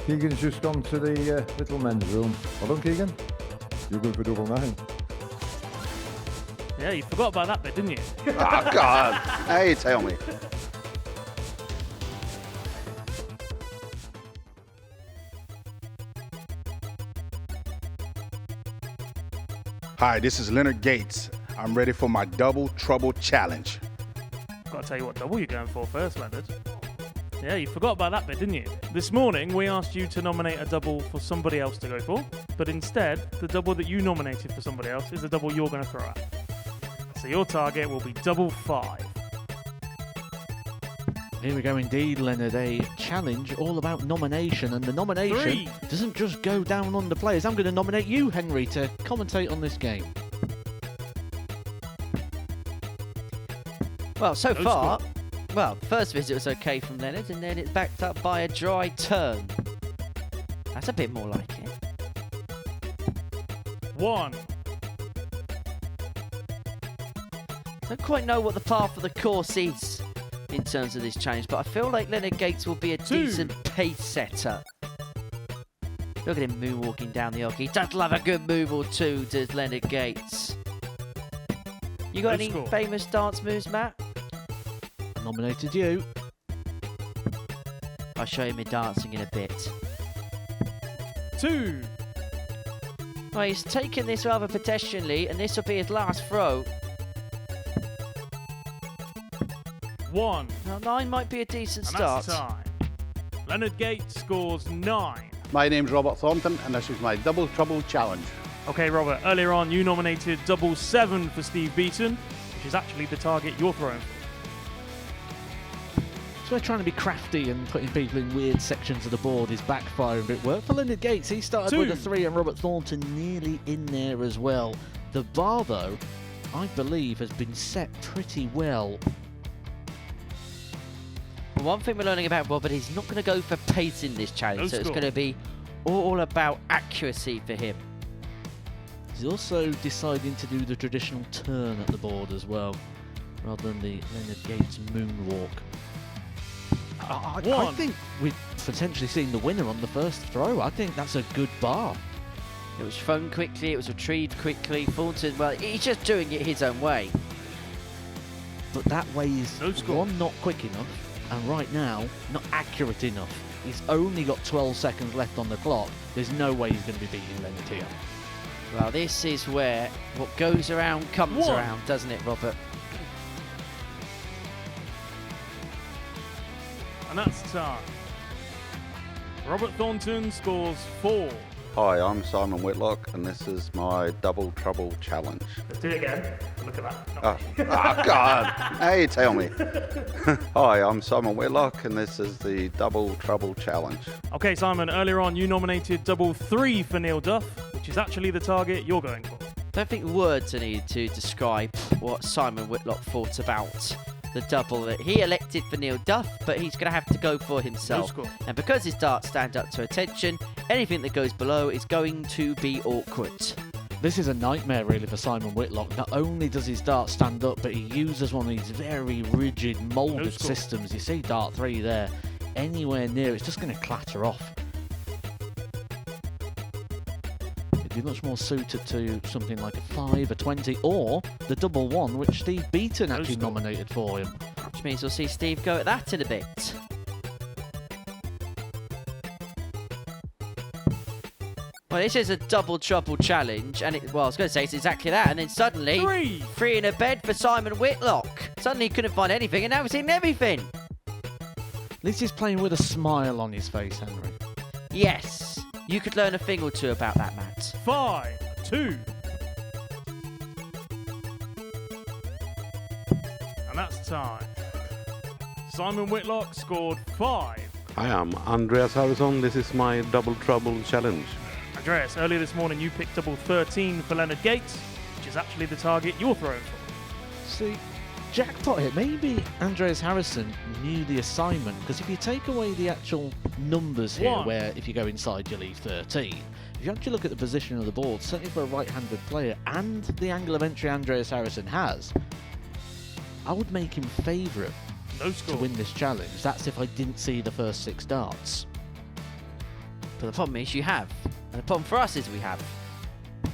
Keegan's just gone to the little men's room. Hold on, Keegan. You're good for double 9. Yeah, you forgot about that bit, didn't you? Oh, God. Hey, tell me. Hi, this is Leonard Gates. I'm ready for my double trouble challenge. Got to tell you what double you're going for first, Leonard. Yeah, you forgot about that bit, didn't you? This morning, we asked you to nominate a double for somebody else to go for, but instead, the double that you nominated for somebody else is the double you're going to throw at. So your target will be double 5. Here we go indeed, Leonard. A challenge all about nomination, and the nomination 3. doesn't just go down on the players. I'm going to nominate you, Henry, to commentate on this game. Well, so No far, score. well, the first visit was okay from Leonard, and then it's backed up by a dry turn. That's a bit more like it. 1. Don't quite know what the path of the course is in terms of this challenge, but I feel like Leonard Gates will be a 2. decent pace setter. Look at him moonwalking down the hockey. He does love a good move or two, does Leonard Gates. You got No any score. famous dance moves, Matt? Nominated you. I'll show you my dancing in a bit. 2. Well, he's taken this rather pedestrianly, and this will be his last throw. 1. Now, 9 might be a decent And start. that's time. Leonard Gates scores 9. My name's Robert Thornton, and this is my double trouble challenge. Okay, Robert, earlier on you nominated double 7 for Steve Beaton, which is actually the target you're throwing for. So we're trying to be crafty and putting people in weird sections of the board is backfiring, but it worked for Leonard Gates. He started 2. with a 3 and Robert Thornton nearly in there as well. The bar, though, I believe has been set pretty well. But one thing we're learning about Robert, he's not going to go for pace in this challenge, No so it's score. going to be all about accuracy for him. He's also deciding to do the traditional turn at the board as well, rather than the Leonard Gates moonwalk. I 1. think we've potentially seen the winner on the first throw. I think that's a good bar. It was thrown quickly, it was retrieved quickly. Thornton, well, he's just doing it his own way. But that way is No score. 1, not quick enough, and right now, not accurate enough. He's only got 12 seconds left on the clock. There's no way he's going to be beating Leonard here. Well, this is where what goes around comes 1. around, doesn't it, Robert? And that's time. Robert Thornton scores 4. Hi, I'm Simon Whitlock, and this is my double trouble challenge. Let's do it again. Look at that. Oh, God. Hey, tell me. Hi, I'm Simon Whitlock, and this is the double trouble challenge. Okay, Simon, earlier on you nominated double 3 for Neil Duff, which is actually the target you're going for. I don't think words are needed to describe what Simon Whitlock thought about the double that he elected for Neil Duff, but he's going to have to go for No himself. score. And because his darts stand up to attention, anything that goes below is going to be awkward. This is a nightmare, really, for Simon Whitlock. Not only does his dart stand up, but he uses one of these very rigid, No moulded score. systems. You see dart 3 there. Anywhere near, it's just going to clatter off. It'd be much more suited to something like a 5, a 20, or the double 1, which Steve Beaton No actually score. nominated for him. Which means we'll see Steve go at that in a bit. Well, this is a double trouble challenge, and well, I was going to say it's exactly that, and then suddenly 3. 3 in a bed for Simon Whitlock. Suddenly he couldn't find anything, and now he's in everything. At least he's playing with a smile on his face, Henry. Yes, you could learn a thing or two about that, Matt. 5. 2. And that's time. Simon Whitlock scored 5. Hi, I'm Andreas Harrysson. This is my double trouble challenge. Andreas, earlier this morning you picked double 13 for Leonard Gates, which is actually the target you're throwing for. See, jackpot hit. Maybe Andreas Harrysson knew the assignment, because if you take away the actual numbers here, 1. where if you go inside you leave 13, if you actually look at the position of the board, certainly for a right-handed player, and the angle of entry Andreas Harrysson has, I would make him favourite No to score. win this challenge. That's if I didn't see the first 6 darts. But the problem is you have. And the problem for us is we have.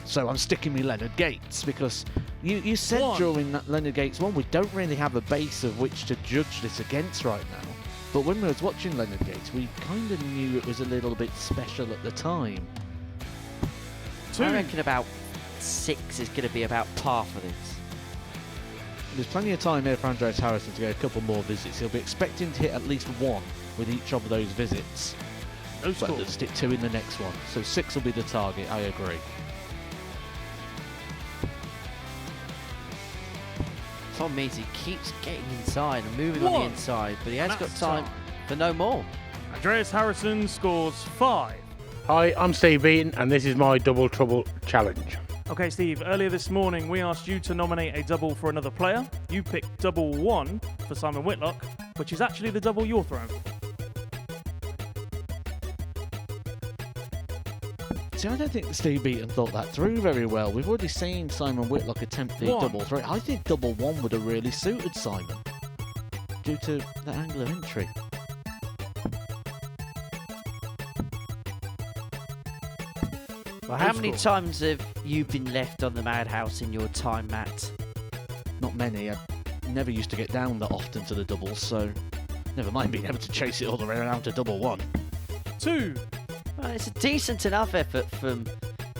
So I'm sticking with Leonard Gates because you said One. during that Leonard Gates one, we don't really have a base of which to judge this against right now. But when we was watching Leonard Gates, we kind of knew it was a little bit special at the time. 2. I reckon about 6 is going to be about par for this. There's plenty of time here for Andreas Harrysson to get a couple more visits. He'll be expecting to hit at least 1 with each of those visits. No But score. they'll stick 2 in the next one. So 6 will be the target, I agree. Problem is he keeps getting inside and moving on the 1. inside, but he has And got that's time for no more. Andreas Harrysson scores 5. Hi, I'm Steve Beaton, and this is my Double Trouble Challenge. Okay, Steve, earlier this morning we asked you to nominate a double for another player. You picked double 1 for Simon Whitlock, which is actually the double you're throwing for. See, I don't think Steve Beaton thought that through very well. We've already seen Simon Whitlock attempt the 1. double 3. I think double 1 would have really suited Simon due to the angle of entry. Well, No how many score. times have you been left on the madhouse in your time, Matt? Not many. I never used to get down that often to the doubles, so never mind being able to chase it all the way around to double 1. 2. Well, it's a decent enough effort from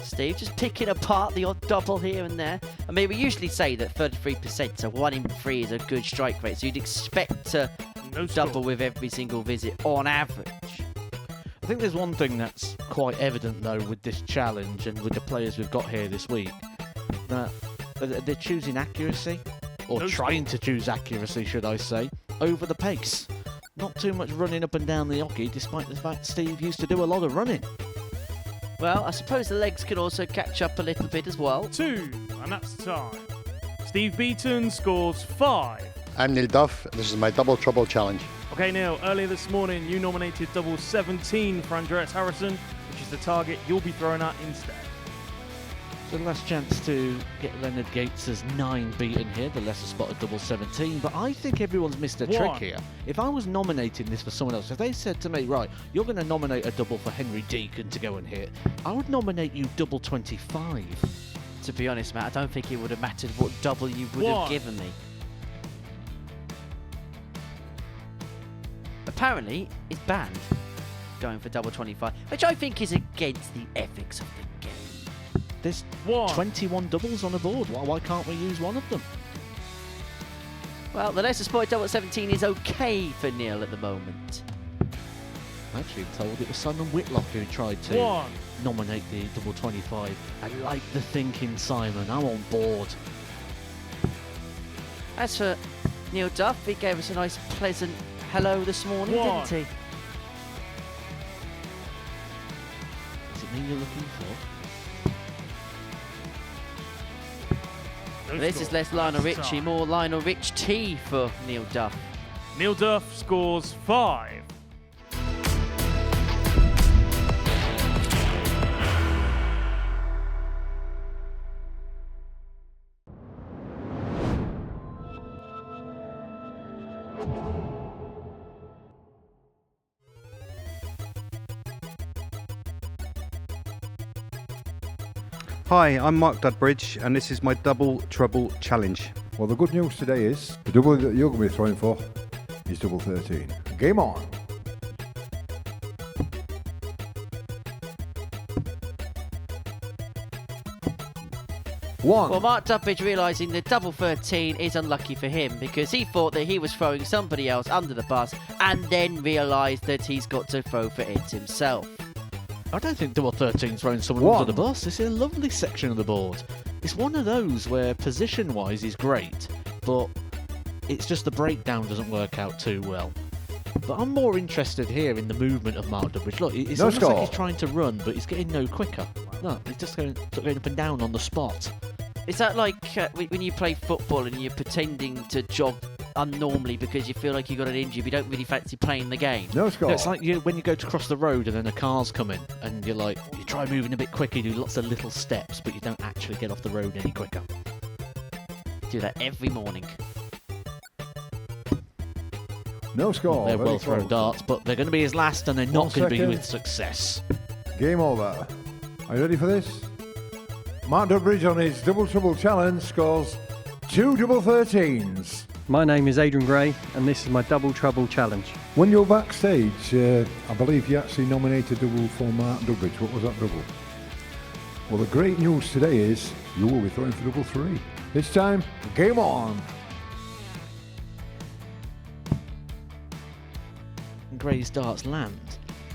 Steve, just picking apart the odd double here and there. I mean, we usually say that 33%, so 1 in 3 is a good strike rate, so you'd expect to No score. double with every single visit on average. I think there's one thing that's quite evident, though, with this challenge and with the players we've got here this week, that they're choosing accuracy, or No trying to choose accuracy, should I say, over the pace. Not too much running up and down the hockey, despite the fact Steve used to do a lot of running. Well, I suppose the legs can also catch up a little bit as well. 2. And that's time. Steve Beaton scores 5. I'm Neil Duff. This is my Double Trouble Challenge. Okay, Neil, earlier this morning you nominated double 17 for Andreas Harrysson, which is the target you'll be throwing at instead. So the last chance to get Leonard Gates' 9 beaten here, the lesser spotted double 17, but I think everyone's missed a trick 1. here. If I was nominating this for someone else, if they said to me, right, you're going to nominate a double for Henry Deacon to go and hit, I would nominate you double 25. To be honest, Matt, I don't think it would have mattered what double you would 1. have given me. Apparently, it's banned going for double 25, which I think is against the ethics of the game. There's 1. 21 doubles on the board. Why can't we use one of them? Well, the lesser spotted double 17 is okay for Neil at the moment. Actually, I'm told it was Simon Whitlock who tried to 1. nominate the double 25. I like the thinking, Simon. I'm on board. As for Neil Duff, he gave us a nice pleasant hello this morning, 1. didn't he? Does it mean you're looking for? No This score. is less Lionel That's Richie, time. more Lionel Rich T for Neil Duff. Neil Duff scores 5. Hi, I'm Mark Dudbridge, and this is my Double Trouble Challenge. Well, the good news today is the double that you're going to be throwing for is double 13. Game on. One. Well, Mark Dudbridge realising that double 13 is unlucky for him because he thought that he was throwing somebody else under the bus and then realised that he's got to throw for it himself. I don't think double 13's throwing someone 1. under the bus. This is a lovely section of the board. It's one of those where position-wise is great, but it's just the breakdown doesn't work out too well. But I'm more interested here in the movement of Mark Dudbridge. Look, it's No almost score. like he's trying to run, but he's getting no quicker. No, he's just going up and down on the spot. Is that like when you play football and you're pretending to jog unnormally because you feel like you got an injury, but you don't really fancy playing the game? No score. No, it's like when you go to cross the road and then a car's coming and you're like, you try moving a bit quicker, you do lots of little steps, but you don't actually get off the road any quicker. Do that every morning. No score. They're Very well thrown close. darts, but they're going to be his last and they're 1 not going to be second. with success. Game over. Are you ready for this? Mark Dudbridge on his double trouble challenge scores 2 double 13s. My name is Adrian Gray, and this is my double trouble challenge. When you're backstage, I believe you actually nominated double for Mark Dudbridge. What was that double? Well, the great news today is you will be throwing for double 3. This time, game on. Gray's darts land.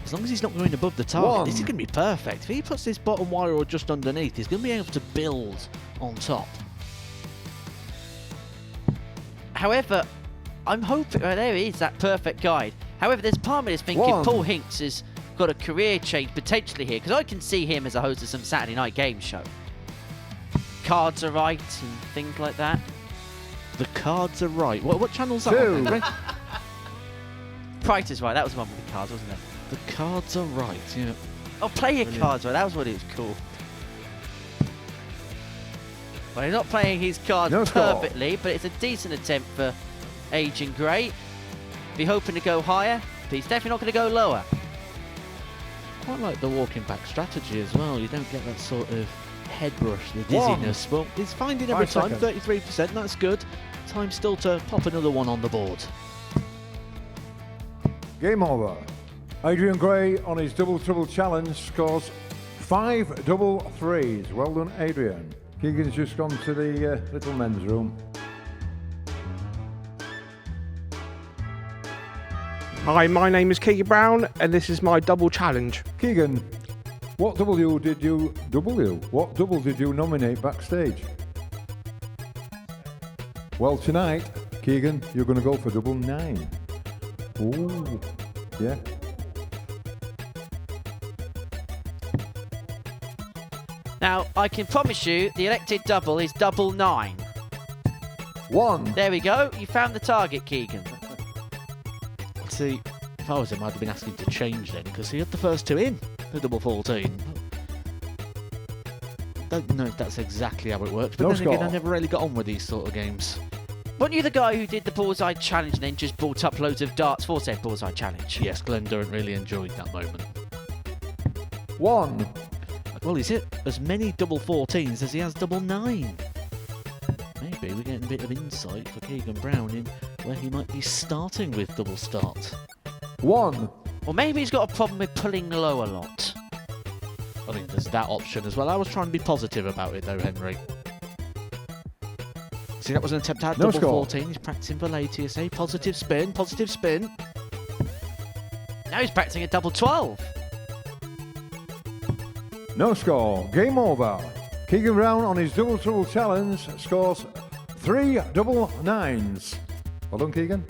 As long as he's not going above the target, this is going to be perfect. If he puts this bottom wire or just underneath, he's going to be able to build on top. However, I'm hoping... Oh, there he is, that perfect guide. However, there's part of me that's thinking Paul Hinks has got a career change potentially here, because I can see him as a host of some Saturday night game show. Cards are right and things like that. The cards are right. What channel's that on? Then, Price is Right, that was the one with the cards, wasn't it? The cards are right, yeah. Oh, play your cards right, that was what it was called. Well, he's not playing his cards perfectly, but it's a decent attempt for Adrian Gray. Be hoping to go higher, but he's definitely not going to go lower. Quite like the walking back strategy as well. You don't get that sort of head rush, the dizziness. Well, he's finding every time, 33%, that's good. Time still to pop another one on the board. Game over. Adrian Gray on his double trouble challenge scores 5 double 3s. Well done, Adrian. Keegan's just gone to the little men's room. Hi, my name is Keegan Brown, and this is my double challenge. Keegan, what double did you nominate backstage? Well, tonight, Keegan, you're going to go for double 9. Ooh, yeah. Now, I can promise you the elected double is double 9. 1. There we go. You found the target, Keegan. See, if I was him, I'd have been asking to change then, because he had the first 2 in, the double 14. Don't know if that's exactly how it works, but then again, I never really got on with these sort of games. Weren't you the guy who did the bullseye challenge and then just brought up loads of darts for said bullseye challenge? Yes, Glenn Durant really enjoyed that moment. 1. Well, he's hit as many double 14s as he has double 9. Maybe we're getting a bit of insight for Keegan Brown in where he might be starting with double start. 1. Or maybe he's got a problem with pulling low a lot. I think there's that option as well. I was trying to be positive about it though, Henry. See, that was an attempt at double 14. He's practicing for later. You say positive spin, positive spin. Now he's practicing a double 12. No score. Game over. Keegan Brown on his double trouble challenge scores 3 double 9s. Well done, Keegan.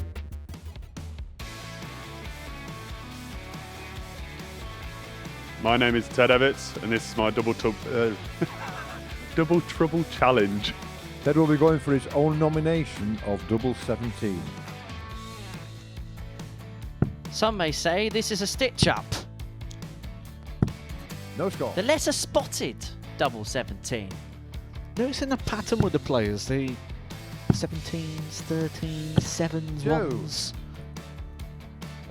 My name is Ted Evetts, and this is my double trouble challenge. Ted will be going for his own nomination of double 17. Some may say this is a stitch-up. No score. The lesser spotted double 17. Noticing a pattern with the players, the 17s, 13s, 7s, 1s.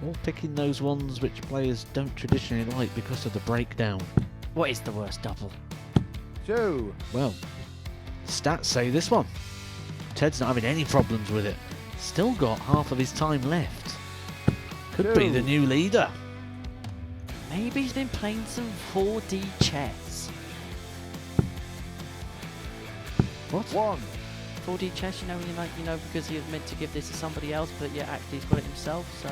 All picking those ones which players don't traditionally like because of the breakdown. What is the worst double? 2. Well, stats say this one. Ted's not having any problems with it. Still got half of his time left. Could be the new leader. Maybe he's been playing some 4D chess. What? 1. 4D chess, you know, when you're like, because he was meant to give this to somebody else, but yeah, actually he's got it himself, so.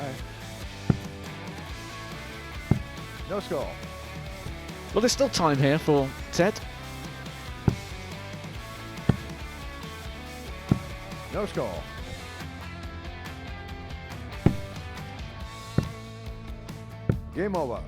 No score. Well, there's still time here for Ted. No score. Game over.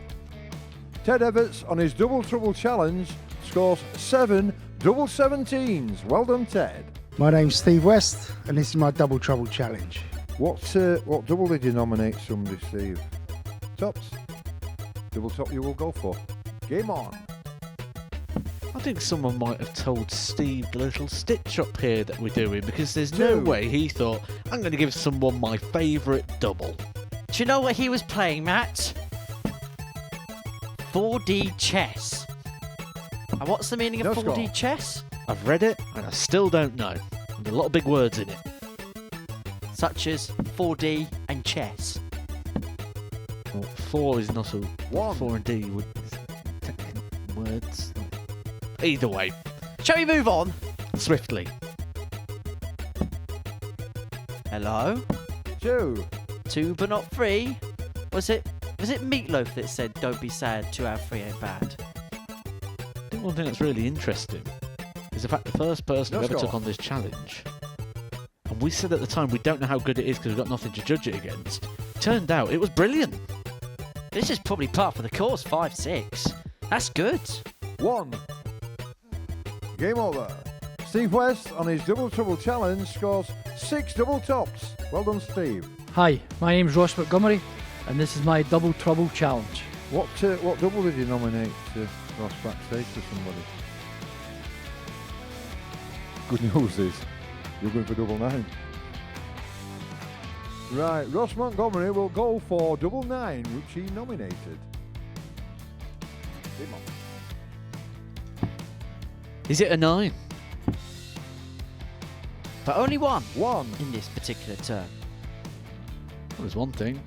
Ted Evetts on his double trouble challenge scores 7 double 17s. Well done, Ted. My name's Steve West, and this is my double trouble challenge. What double did you nominate somebody, Steve? Tops. Double top you will go for. Game on. I think someone might have told Steve the little stitch up here that we're doing, because there's no way he thought, I'm going to give someone my favourite double. Do you know what he was playing, Matt? 4D chess. And what's the meaning of No 4D score. chess? I've read it and I still don't know. There's a lot of big words in it. Such as 4D and chess. Well, 4 is not a... One. 4 and D would... technical words. Either way, Shall we move on? swiftly. Hello? 2. 2 but not 3. Was it Meatloaf that said, "Don't be sad, 2 out of 3 ain't bad"? I think one thing that's really interesting is the fact the first person No who ever score. took on this challenge, and we said at the time we don't know how good it is because we've got nothing to judge it against, turned out it was brilliant. This is probably par for the course, 5-6. That's good. 1. Game over. Steve West on his double trouble challenge scores 6 double tops. Well done, Steve. Hi, my name's Ross Montgomery, and this is my double trouble challenge. What double did you nominate Ross backstage for somebody? Good news is you're going for double 9. Right, Ross Montgomery will go for double 9, which he nominated. Come on. Is it a 9? But only one 1. in this particular turn. Well, there's one thing.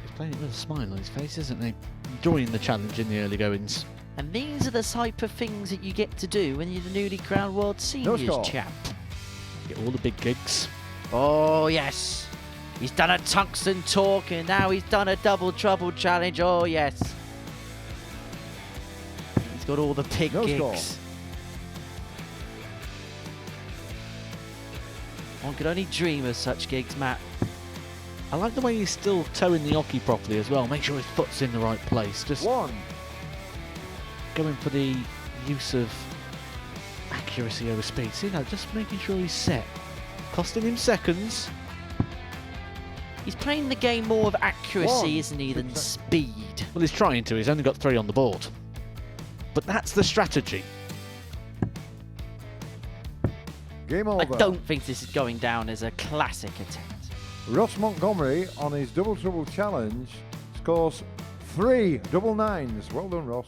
He's playing it with a smile on his face, isn't he? Enjoying the challenge in the early goings. And these are the type of things that you get to do when you're the newly crowned World Seniors score. champ. Get all the big gigs. Oh, yes. He's done a tungsten talk and now he's done a double trouble challenge. Oh, yes. He's got all the big No gigs. score. One could only dream of such gigs, Matt. I like the way he's still towing the hockey properly as well. Make sure his foot's in the right place. Just 1. going for the use of accuracy over speed. See, no, just making sure he's set. Costing him seconds. He's playing the game more of accuracy, 1. isn't he, than speed. Well, he's trying to. He's only got 3 on the board. But that's the strategy. Game I over. don't think this is going down as a classic attempt. Ross Montgomery on his double trouble challenge scores 3 double 9s. Well done, Ross.